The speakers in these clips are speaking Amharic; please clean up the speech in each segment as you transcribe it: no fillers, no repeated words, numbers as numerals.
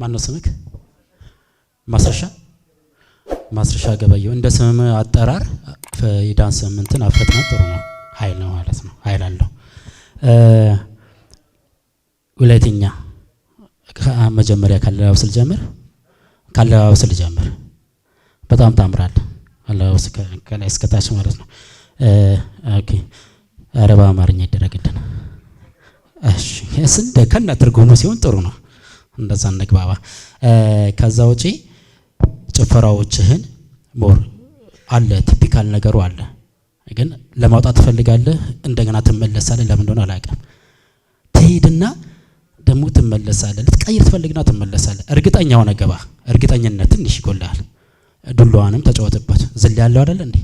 ማነው ስምክ? ማስረሻ ገበየው። እንደ ስም አጠራር የዳንስ እንትን አፈጥና ጥሩ ነው። ኃይል ነው ማለት ነው። ኃይል አለው። ሁለተኛ መጀመሪያ ካለባበስ ልጀምር። በጣም ታምራለህ። አለባበስ ከላይ እስከታች ማለት ነው። ኦኬ አረባ አማርኛ ይደረግልን። እሺ እንደ ከነ ትርጉሙ ሲሆን ጥሩ ነው። እንደዛ እንግባባ። ከዛ ውጪ ጭፈራዎችህን ሞር አለ ቲፒካል ነገሩ አለ፣ ግን ለማውጣት ትፈልጋለህ። እንደገና ትመለሳለህ። ለምን እንደሆነ አላውቅም። ትሄድና ደግሞ ትመለሳለህ። ልትቀይር ትፈልግና ትመለሳለህ። እርግጠኛ ሆነ ገባ። እርግጠኝነት ትንሽ ይጎላል። ዱላዋንም ተጫወትበት። ዝል ያለው አይደል እንዴ?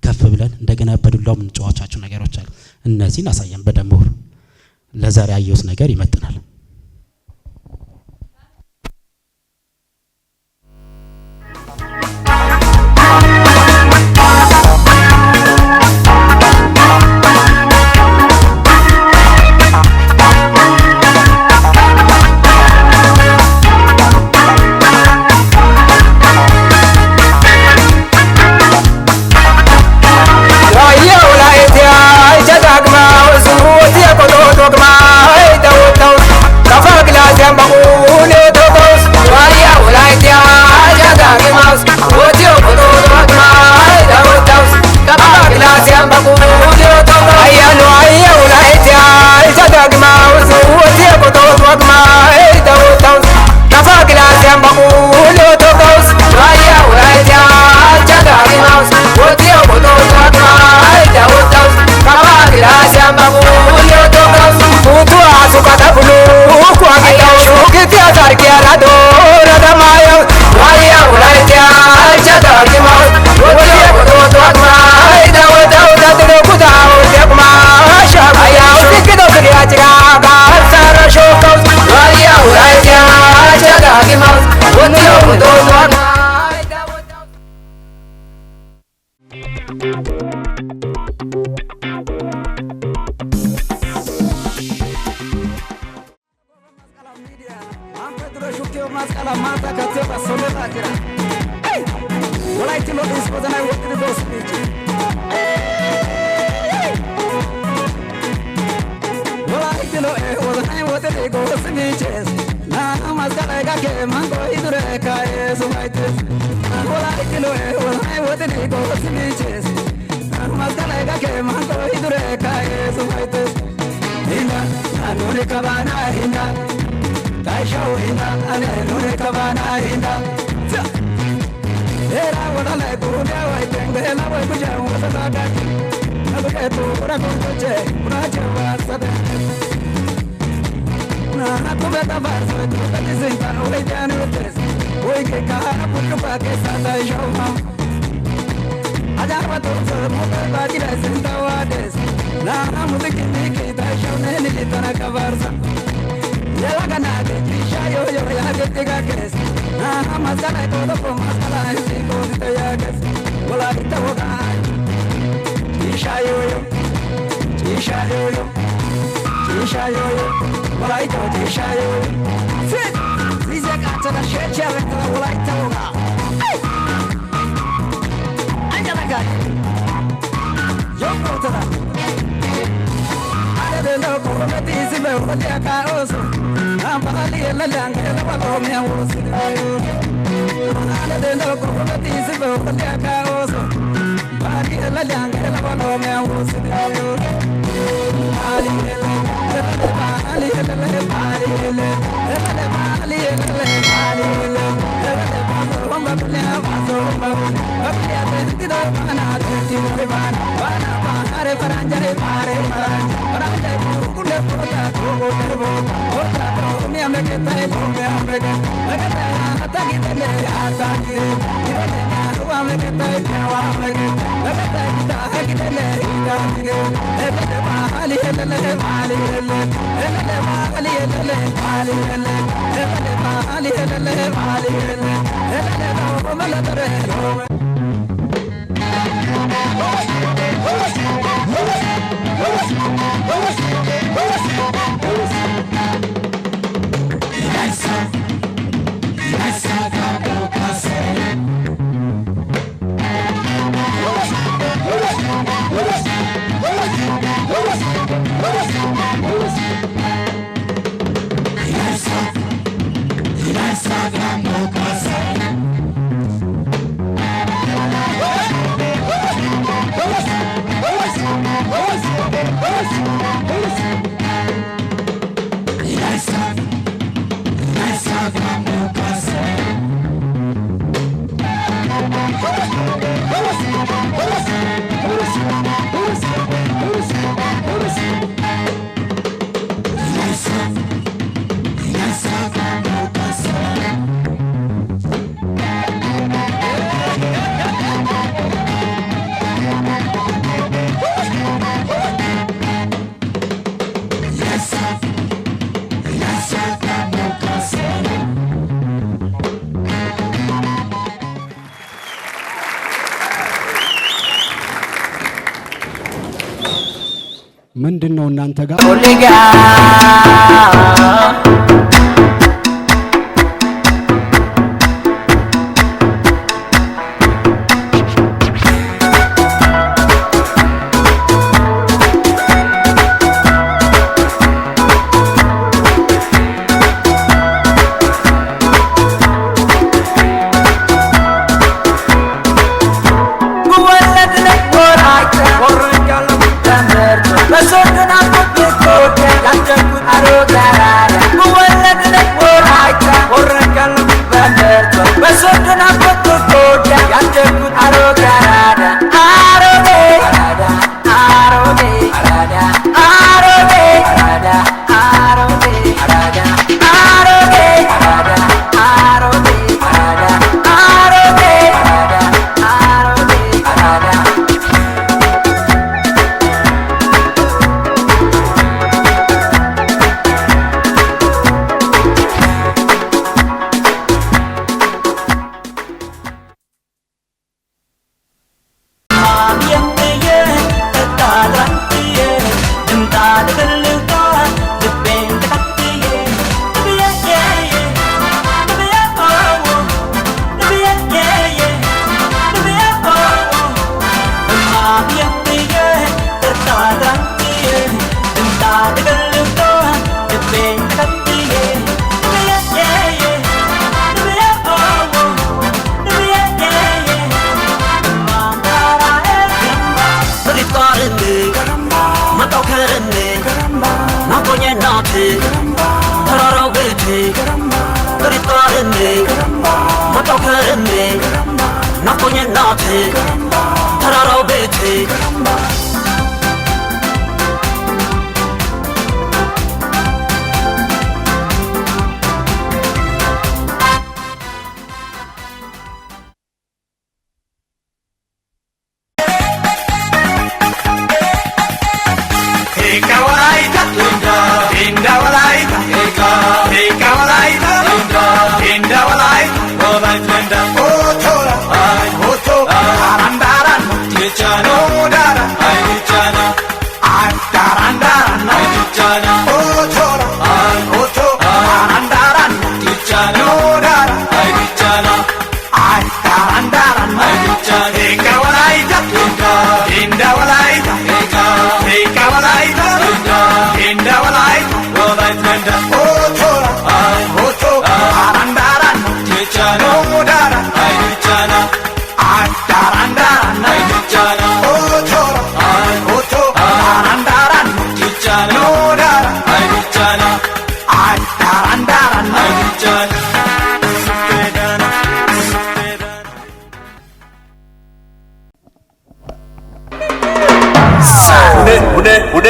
ከፍ ብለን እንደገና በዱላው ምን ጫዋቻቸው ነገሮች አሉ። እነዚህን አሳየን በደንብ። ለዛሬ አየሁት ነገር ይመጥናል። ምንድነው እናንተ ጋር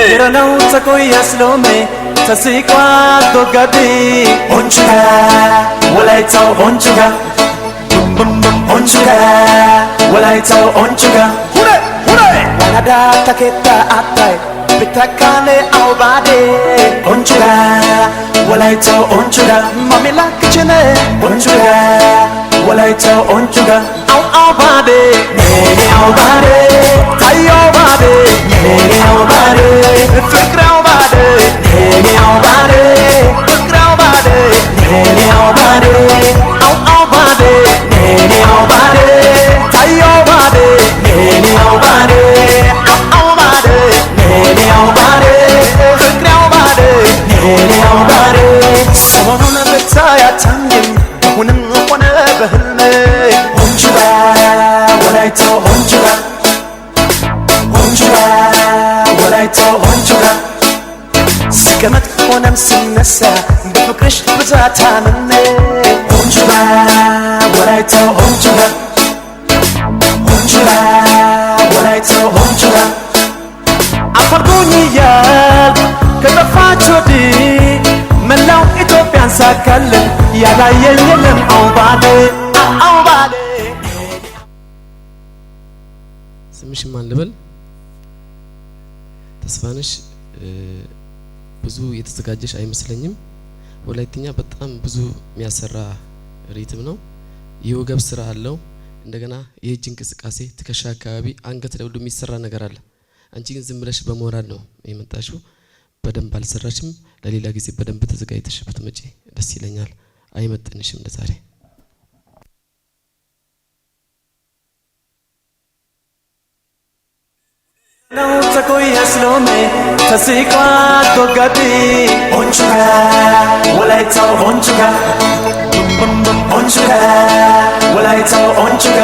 Irano takoya slome tasikwa togadi onchuga walaita onchuga bum bum bum onchuga walaita onchuga hure wanada taketa atai bitakale aubade onchuga walaita onchuga mamila kichene onchuga walaita onchuga aubade nene aubade tayo bade nene aubade fikrao bade nene aubade fikrao bade nene aubade aubade nene aubade tayo bade nene aubade aubade nene aubade መጥፎንም ስነሳ በፍቅርሽ ብዛት አምኔ ኦንቹጋ ወላይታው ኦንቹጋ ኦንቹጋ ወላይታው ኦንቹጋ አፋልጉኝ እያልኩ ከጠፋች ወዲህ መላው ኢትዮጵያን ሳካልን ያላየኝ የለም አውባዴ አውባዴ ስምሽ ማን ልበል? ተስፋነሽ ብዙ የተዘጋጀሽ አይመስለኝም። ወላይትኛ በጣም ብዙ የሚያሰራ ሪትም ነው። የወገብ ስራ አለው። እንደገና የእጅ እንቅስቃሴ ትከሻ አካባቢ አንገት ላይ ሁሉ የሚሰራ ነገር አለ። አንቺ ግን ዝም ብለሽ በሞራል ነው የመጣሽው። በደንብ አልሰራሽም። ለሌላ ጊዜ በደንብ ተዘጋጅተሽ ብትመጪ ደስ ይለኛል። አይመጥንሽም ለዛሬ። ነው ተቆየ ስለሆነ ተስቋ ዶጋዲ ኦንቹጋ ወላይታው ኦንቹጋ ኦንቹጋ ወላይታው ኦንቹጋ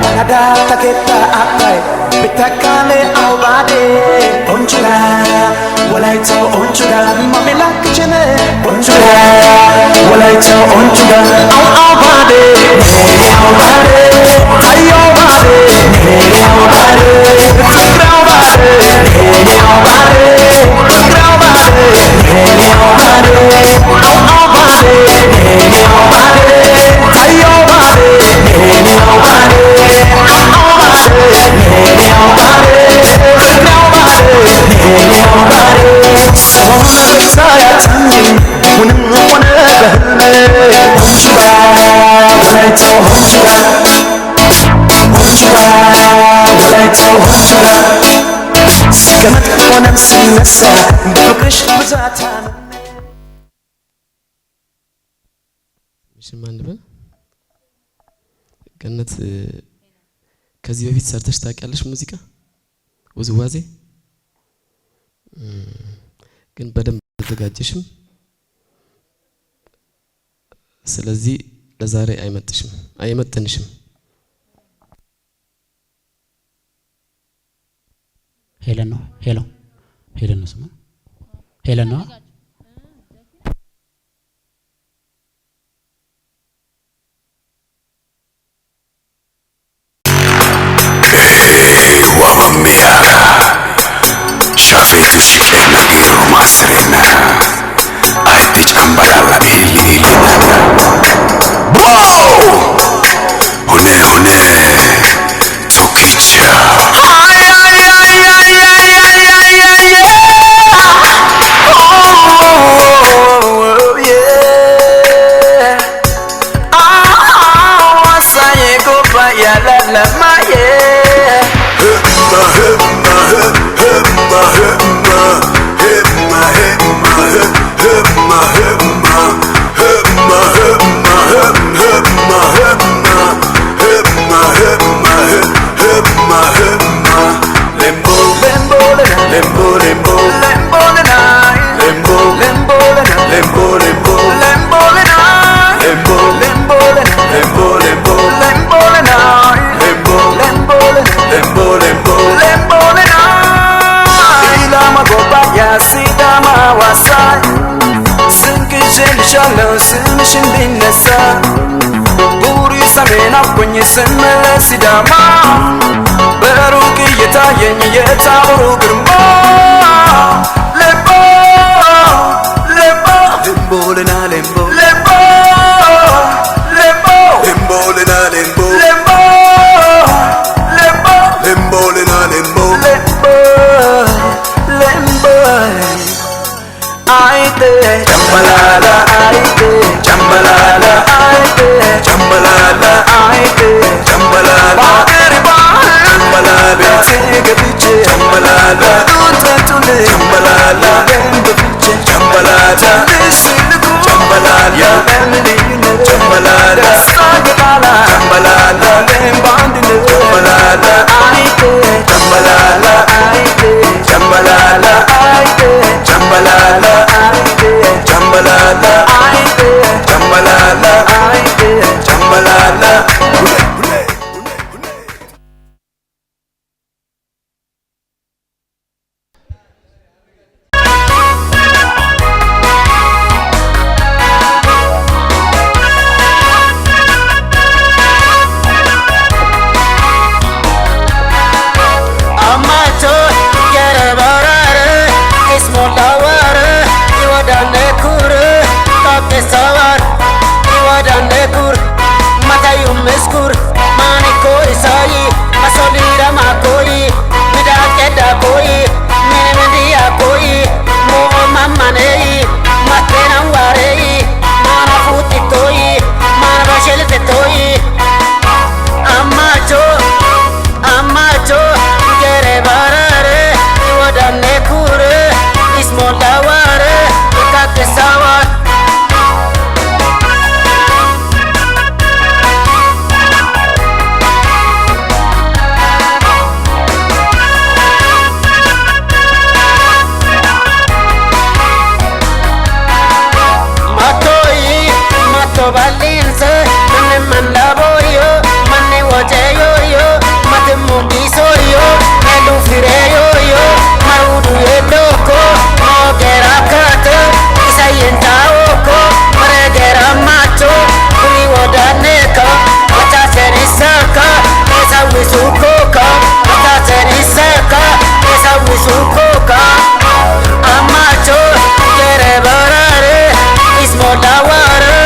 ናዳ ተኬታ አባይ ብታካለ አውባዴ ኦንቹጋ ወላይታው ኦንቹጋ ማሜላክችነ ኦንቹጋ ወላይታው ኦንቹጋ አውባዴ አውባዴ አውባዴ ከመጥፎንም ስነሳ በፍቅርሽ ብዛት ስምሽ ማን ልበል? ገነት ከዚህ በፊት ሰርተሽ ታውቂያለሽ? ሙዚቃ ውዝዋዜ ግን በደንብ አልተዘጋጀሽም። ስለዚህ ለዛሬ አይመጥንሽም። ሄለን ነው ሄለን ነው ስማ ሄለን ነው Shafetu shikena giro masrena Aiti chambalala ililina Bro! Hune Tokicha Ay ay ay ay ay ay ay ay yeah Oh yeah Ah wasaye go ba ya la la ma yeah ስምሽ እንዲነሳ ቡሪ ሰሜን አቆኝ ስመለስ ሲዳማ በሩቅ እየታየኝ የታቦሩ ግርማ ሌምቦ ሌምቦ ሌምቦልና ሌምቦ ሌምቦ ሌምቦ ሌምቦልና ሌምቦ ሌምቦ ሌምቦ ሌምቦልና ሌምቦ ሌምቦ ሌምቦ Aite chambalala aite chambalala aite chambalala aite chambalala bagriba chambalala tigebiche chambalala tuntatule chambalala lembiche chambalala lisilugu chambalala lemlinu chambalala sagalala chambalala lembandinu chambalala aite chambalala aite chambalala aite chambalala aite chambalala aite chambalala aite chambalala sawar iwadane kur matayu miskur mani koi sai masolira makoi midat keda koi media koi mo mamanei matena warei mana futi toi mana bashelte toi amacho gere barare iwadane kur ismolaware kakte sawar Valense, mane manda boyo, mane woje yo yo, mate mugi soyo, elu fire yo yo, maudu edoko, mogera kate, isayenta oko, maregera macho, kuni wodaneka, macha serisaka, esa wisukoka, macha serisaka, esa wisukoka, amacho, kere barare, ismodaware.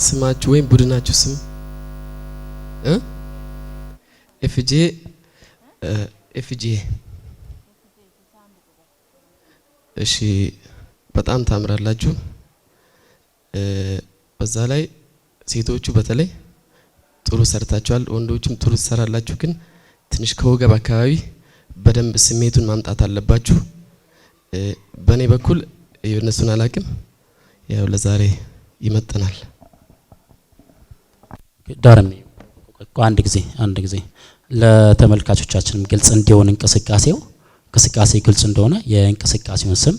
ስማችሁ ወይም ቡድናችሁ ስም ኤፍጄ እሺ በጣም ታምራላችሁ በዛ ላይ ሴቶቹ በተለይ ጥሩ ሰርታችኋል ወንዶቹም ጥሩ ትሰራላችሁ ግን ትንሽ ከወገብ አካባቢ በደንብ ስሜቱን ማምጣት አለባችሁ በኔ በኩል የነሱን አላቅም ያው ለዛሬ ይመጣናል ዳርሚ አንድ ጊዜ ለተመልካቾቻችንም ግልጽ እንዲሆን እንቅስቃሴው ግልጽ እንደሆነ የእንቅስቃሴውን ስም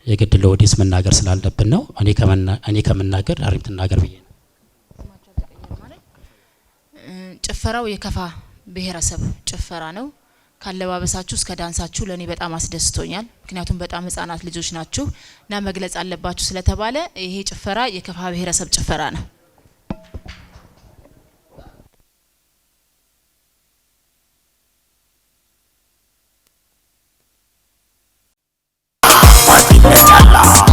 የግድ ለኦዲየንስ መናገር ስላለብን ነው እኔ ከመናገር አሪፍ ተናገር ብዬ ነው ጭፈራው የከፋ ብሔረሰብ ጭፈራ ነው ካለባበሳችሁ እስከ ዳንሳችሁ ለኔ በጣም አስደስቶኛል ምክንያቱም በጣም ህፃናት ልጆች ናችሁ እና መግለጽ አለባችሁ ስለተባለ ይሄ ጭፈራ የከፋ ብሔረሰብ ጭፈራ ነው Allah